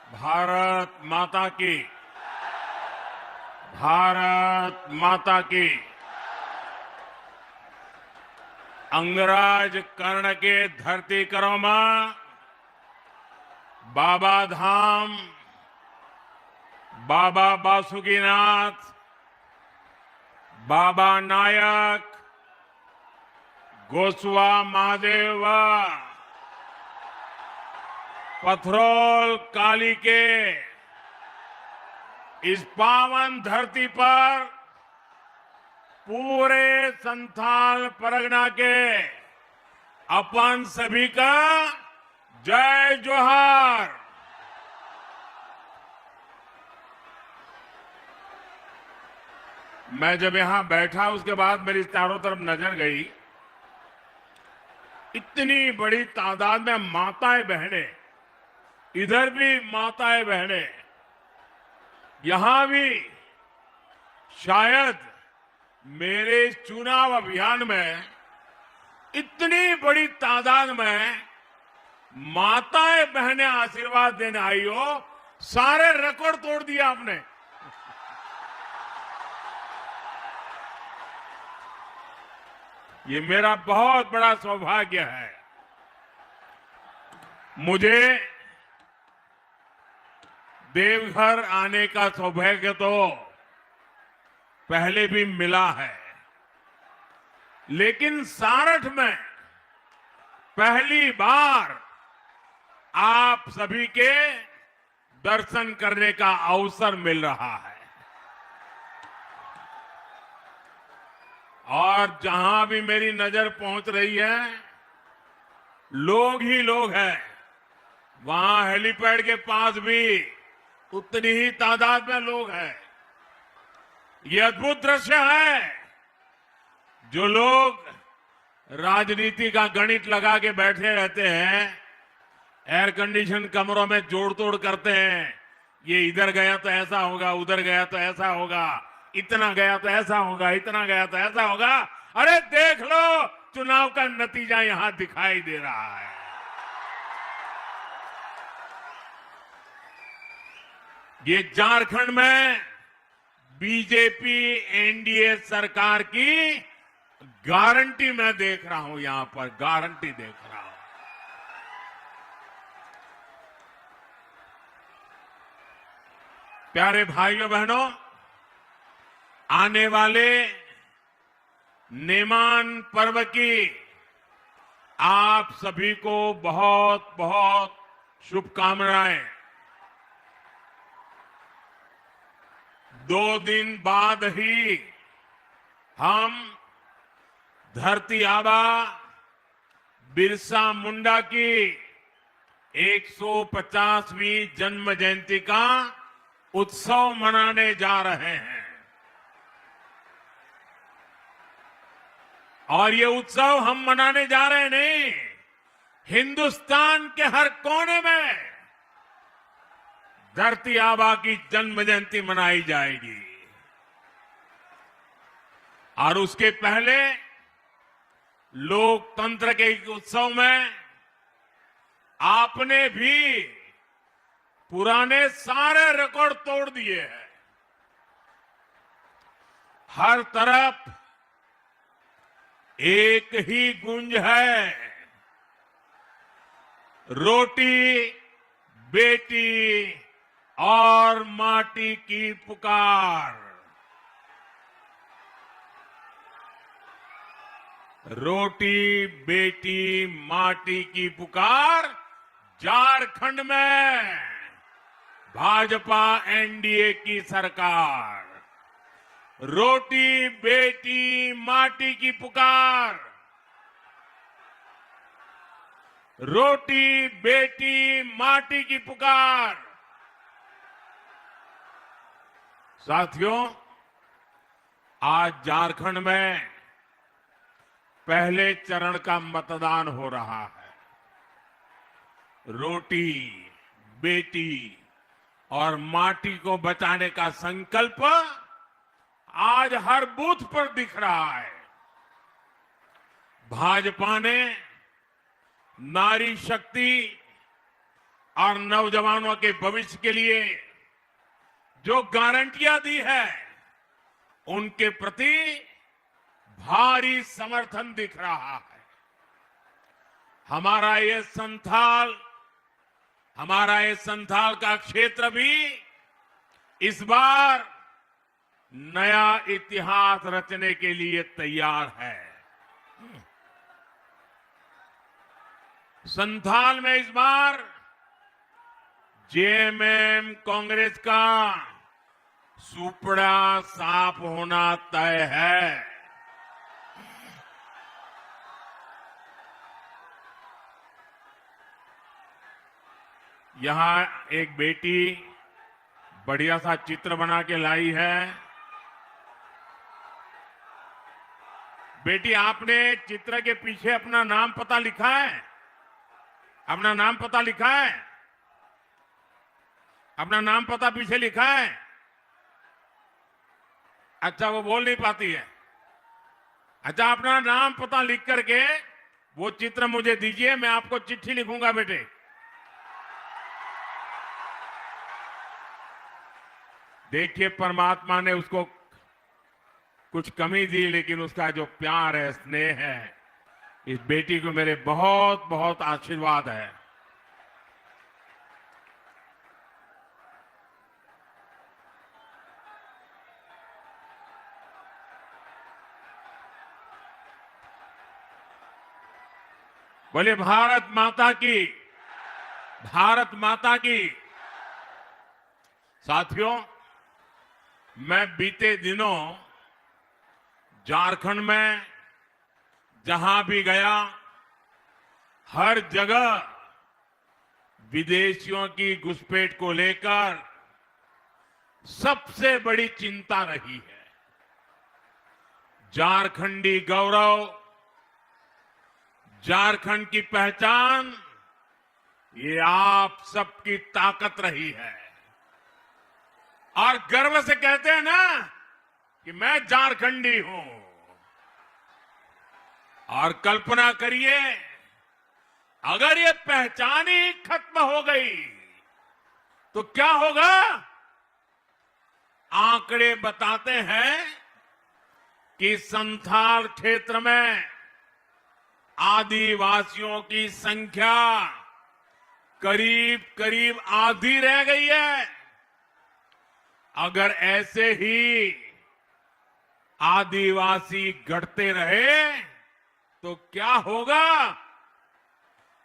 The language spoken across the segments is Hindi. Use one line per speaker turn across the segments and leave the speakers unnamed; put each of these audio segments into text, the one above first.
भारत माता की, भारत माता की। अंगराज कर्ण के धरती करो मां, बाबा धाम, बाबा बासुकीनाथ, बाबा नायक, गोसवा महादेव, पथरोल काली के इस पावन धरती पर पूरे संथाल परगना के अपन सभी का जय जोहार। मैं जब यहां बैठा उसके बाद मेरी चारों तरफ नजर गई, इतनी बड़ी तादाद में माताएं बहनें, इधर भी माताएं बहनें, यहां भी शायद मेरे चुनाव अभियान में इतनी बड़ी तादाद में माताएं बहनें आशीर्वाद देने आई हो। सारे रिकॉर्ड तोड़ दिया आपने। ये मेरा बहुत बड़ा सौभाग्य है। मुझे देवघर आने का सौभाग्य तो पहले भी मिला है, लेकिन सारठ में पहली बार आप सभी के दर्शन करने का अवसर मिल रहा है। और जहां भी मेरी नजर पहुंच रही है, लोग ही लोग हैं। वहां हेलीपैड के पास भी उतनी ही तादाद में लोग हैं। ये अद्भुत दृश्य है। जो लोग राजनीति का गणित लगा के बैठे रहते हैं, एयर कंडीशन कमरों में जोड़ तोड़ करते हैं, ये इधर गया तो ऐसा होगा, उधर गया तो ऐसा होगा, इतना गया तो ऐसा होगा, इतना गया तो ऐसा होगा। अरे देख लो, चुनाव का नतीजा यहां दिखाई दे रहा है। ये झारखंड में बीजेपी एनडीए सरकार की गारंटी मैं देख रहा हूं। यहां पर गारंटी देख रहा हूं। प्यारे भाइयों बहनों, आने वाले नेमान पर्व की आप सभी को बहुत बहुत शुभकामनाएं। 2 दिन बाद ही हम धरती आबा बिरसा मुंडा की 150वीं जन्म जयंती का उत्सव मनाने जा रहे हैं। और ये उत्सव हम मनाने जा रहे हैं नहीं, हिंदुस्तान के हर कोने में धरती आबा की जन्म जयंती मनाई जाएगी। और उसके पहले लोकतंत्र के उत्सव में आपने भी पुराने सारे रिकॉर्ड तोड़ दिए हैं। हर तरफ एक ही गूंज है, रोटी बेटी और माटी की पुकार। रोटी बेटी माटी की पुकार झारखंड में भाजपा एनडीए की सरकार। रोटी बेटी माटी की पुकार। रोटी बेटी माटी की पुकार। साथियों, आज झारखंड में पहले चरण का मतदान हो रहा है। रोटी बेटी और माटी को बचाने का संकल्प आज हर बूथ पर दिख रहा है। भाजपा ने नारी शक्ति, और नौजवानों के भविष्य के लिए जो गारंटियां दी है, उनके प्रति भारी समर्थन दिख रहा है। हमारा ये संथाल का क्षेत्र भी इस बार नया इतिहास रचने के लिए तैयार है। संथाल में इस बार जेएमएम कांग्रेस का सुपड़ा साफ होना तय है। यहां एक बेटी बढ़िया सा चित्र बना के लाई है। बेटी, आपने चित्र के पीछे अपना नाम पता लिखा है? अपना नाम पता लिखा है? अपना नाम पता पीछे लिखा है? अच्छा, वो बोल नहीं पाती है। अच्छा, अपना नाम पता लिख करके वो चित्र मुझे दीजिए, मैं आपको चिट्ठी लिखूंगा बेटे। देखिए, परमात्मा ने उसको कुछ कमी दी, लेकिन उसका जो प्यार है, स्नेह है, इस बेटी को मेरे बहुत बहुत आशीर्वाद है। बोले भारत माता की, भारत माता की। साथियों, मैं बीते दिनों झारखंड में जहां भी गया, हर जगह विदेशियों की घुसपैठ को लेकर सबसे बड़ी चिंता रही है। झारखंडी गौरव, झारखंड की पहचान, ये आप सबकी ताकत रही है। और गर्व से कहते हैं ना कि मैं झारखंडी हूं। और कल्पना करिए, अगर ये पहचान ही खत्म हो गई तो क्या होगा? आंकड़े बताते हैं कि संथाल क्षेत्र में आदिवासियों की संख्या करीब करीब आधी रह गई है। अगर ऐसे ही आदिवासी घटते रहे तो क्या होगा?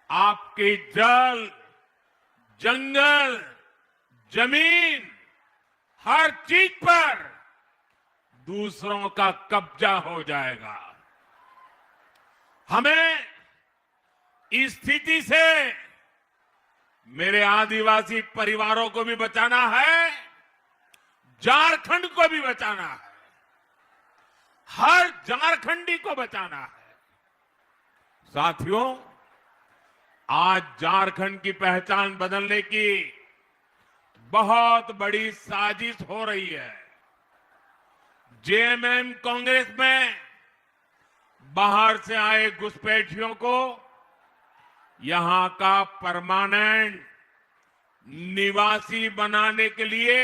आपके जल, जंगल, जमीन, हर चीज पर दूसरों का कब्जा हो जाएगा। हमें इस स्थिति से मेरे आदिवासी परिवारों को भी बचाना है, झारखंड को भी बचाना है, हर झारखंडी को बचाना है। साथियों, आज झारखंड की पहचान बदलने की बहुत बड़ी साजिश हो रही है। जेएमएम कांग्रेस में बाहर से आए घुसपैठियों को यहां का परमानेंट निवासी बनाने के लिए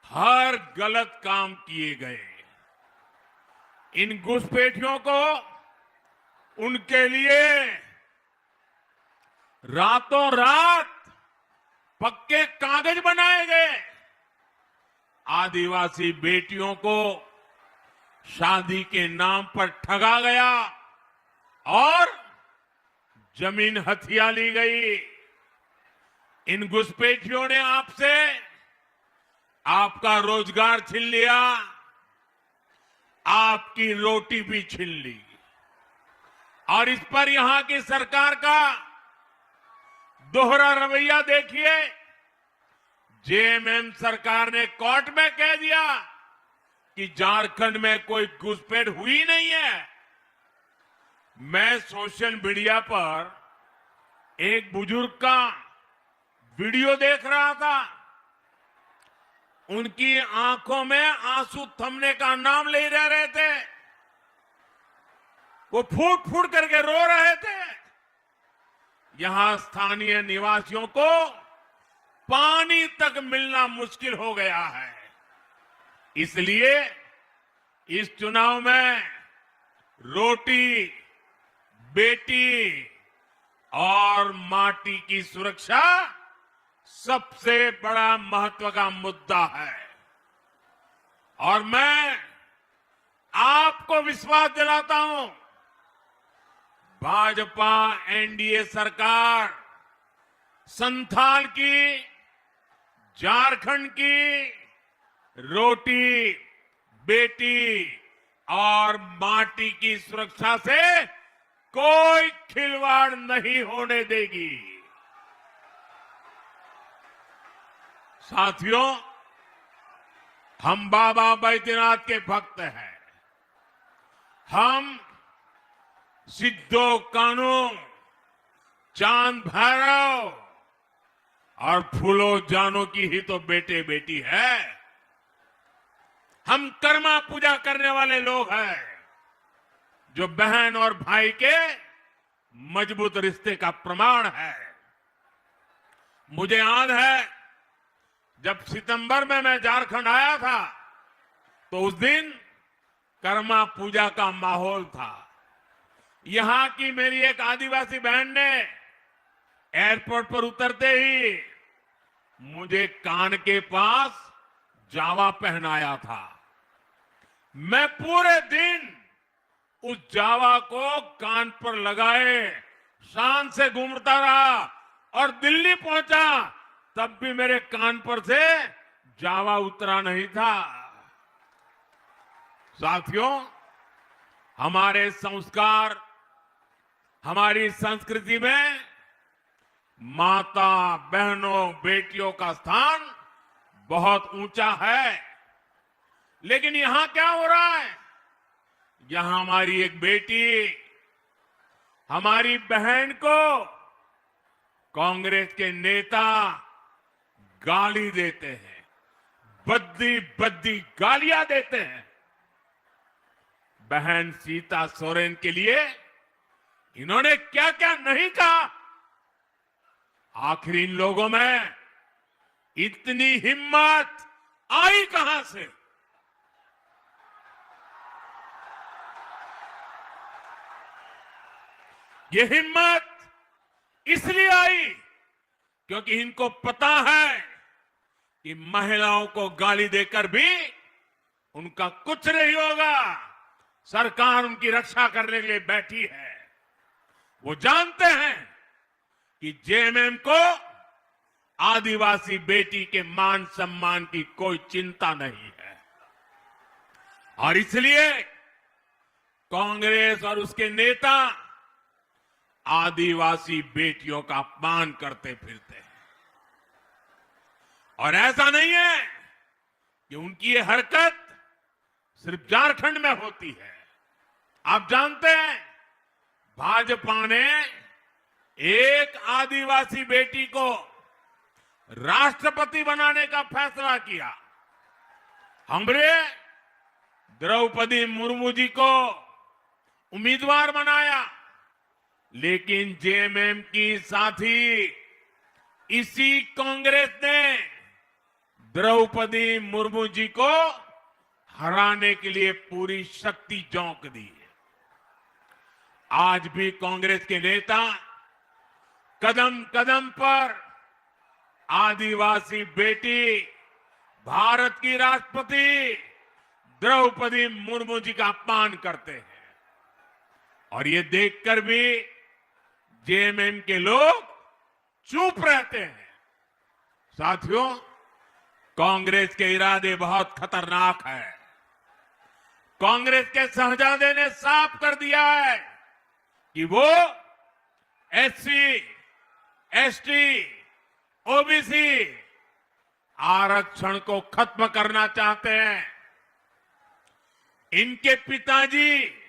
हर गलत काम किए गए। इन घुसपैठियों को उनके लिए रातों रात पक्के कागज बनाए गए। आदिवासी बेटियों को शादी के नाम पर ठगा गया और जमीन हथिया ली गई। इन घुसपैठियों ने आपसे आपका रोजगार छीन लिया, आपकी रोटी भी छीन ली। और इस पर यहां की सरकार का दोहरा रवैया देखिए। जेएमएम सरकार ने कोर्ट में कह दिया कि झारखंड में कोई घुसपैठ हुई नहीं है। मैं सोशल मीडिया पर एक बुजुर्ग का वीडियो देख रहा था। उनकी आंखों में आंसू थमने का नाम ले रहे थे। वो फूट फूट करके रो रहे थे। यहां स्थानीय निवासियों को पानी तक मिलना मुश्किल हो गया है। इसलिए इस चुनाव में रोटी, बेटी और माटी की सुरक्षा सबसे बड़ा महत्व का मुद्दा है। और मैं आपको विश्वास दिलाता हूं, भाजपा एनडीए सरकार संथाल की, झारखंड की रोटी, बेटी और माटी की सुरक्षा से कोई खिलवाड़ नहीं होने देगी। साथियों, हम बाबा बैद्यनाथ के भक्त हैं। हम सिद्धो कान्हू, चांद भैरव और फूलो जानो की ही तो बेटे बेटी है। हम कर्मा पूजा करने वाले लोग हैं, जो बहन और भाई के मजबूत रिश्ते का प्रमाण है। मुझे याद है, जब सितंबर में मैं झारखंड आया था तो उस दिन कर्मा पूजा का माहौल था। यहां की मेरी एक आदिवासी बहन ने एयरपोर्ट पर उतरते ही मुझे कान के पास जावा पहनाया था। मैं पूरे दिन उस जावा को कान पर लगाए शान से घूमता रहा और दिल्ली पहुंचा, तब भी मेरे कान पर से जावा उतरा नहीं था। साथियों, हमारे संस्कार, हमारी संस्कृति में माता, बहनों, बेटियों का स्थान बहुत ऊंचा है। लेकिन यहां क्या हो रहा है? यहां हमारी एक बेटी, हमारी बहन को कांग्रेस के नेता गाली देते हैं, बद्दी बद्दी गालियां देते हैं। बहन सीता सोरेन के लिए इन्होंने क्या क्या नहीं कहा। आखिर इन लोगों में इतनी हिम्मत आई कहां से? ये हिम्मत इसलिए आई क्योंकि इनको पता है कि महिलाओं को गाली देकर भी उनका कुछ नहीं होगा। सरकार उनकी रक्षा करने के लिए बैठी है। वो जानते हैं कि जेएमएम को आदिवासी बेटी के मान सम्मान की कोई चिंता नहीं है, और इसलिए कांग्रेस और उसके नेता आदिवासी बेटियों का अपमान करते फिरते हैं। और ऐसा नहीं है कि उनकी ये हरकत सिर्फ झारखंड में होती है। आप जानते हैं, भाजपा ने एक आदिवासी बेटी को राष्ट्रपति बनाने का फैसला किया। हमने द्रौपदी मुर्मू जी को उम्मीदवार बनाया, लेकिन जेएमएम की साथी इसी कांग्रेस ने द्रौपदी मुर्मू जी को हराने के लिए पूरी शक्ति झोंक दी है। आज भी कांग्रेस के नेता कदम कदम पर आदिवासी बेटी, भारत की राष्ट्रपति द्रौपदी मुर्मू जी का अपमान करते हैं, और ये देखकर भी जेएमएम के लोग चुप रहते हैं। साथियों, कांग्रेस के इरादे बहुत खतरनाक हैं। कांग्रेस के शहजादे ने साफ कर दिया है कि वो एससी, एसटी, ओबीसी आरक्षण को खत्म करना चाहते हैं। इनके पिताजी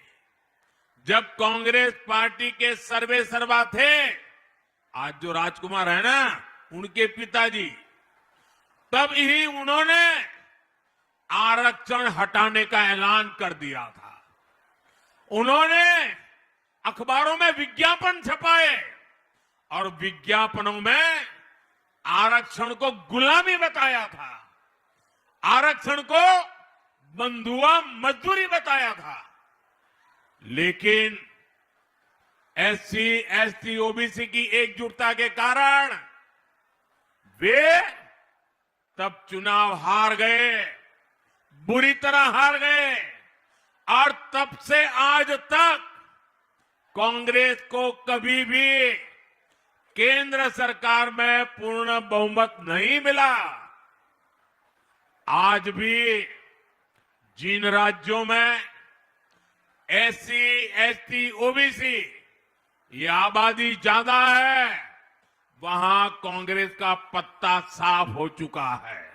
जब कांग्रेस पार्टी के सर्वे सर्वा थे, आज जो राजकुमार है ना, उनके पिताजी, तब ही उन्होंने आरक्षण हटाने का ऐलान कर दिया था। उन्होंने अखबारों में विज्ञापन छपाए और विज्ञापनों में आरक्षण को गुलामी बताया था, आरक्षण को बंधुआ मजदूरी बताया था। लेकिन एससी, एसटी, ओबीसी की एकजुटता के कारण वे तब चुनाव हार गए, बुरी तरह हार गए, और तब से आज तक कांग्रेस को कभी भी केंद्र सरकार में पूर्ण बहुमत नहीं मिला। आज भी जिन राज्यों में एससी, एसटी, ओबीसी ये आबादी ज्यादा है, वहां कांग्रेस का पत्ता साफ हो चुका है।